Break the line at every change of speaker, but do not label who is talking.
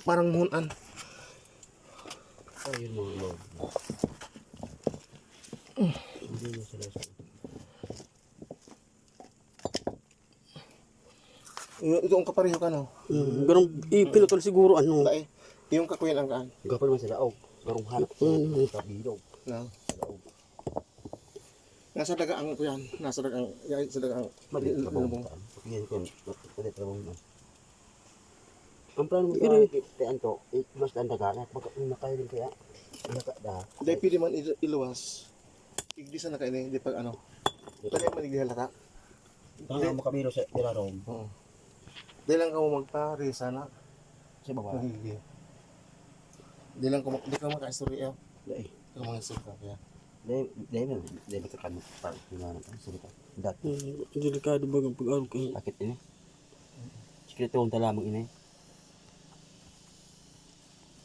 parang muhunan.
Ayun mo, Lord. Hindi mo sila sa...
Ito ang kapareho ka, no?
Garong ipinutol siguro ano.
Dai, yung kakuyan ang kaan.
Gapal man sila, oh. Garong hanap sa bilog.
No? Nasa daga ang kuyan. Nasa daga ang... Sa daga ang...
Maliit na
lubong.
bang. Yan ko, maliit na bang. Ang plano mo
Iri.
sa Anto, mas dandaga na. Makaya din kaya. Da.
Dahil pili man iluwas. Igdisa na kayo hindi pag ano. Dahil man igdihalata.
Ang makabiro sa Tirarom.
Oo. Dahil lang ka mo magpare sana.
Sa baba.
Nagigil. Dahil lang ka maka-istorya.
Dahil.
Ikaw mga istorya kaya.
Dahil matakan. Parang pinanap. Salita. Dat.
Delikado bagang pag-araw kayo.
Sakit ini. Sikreto ang talamang ini.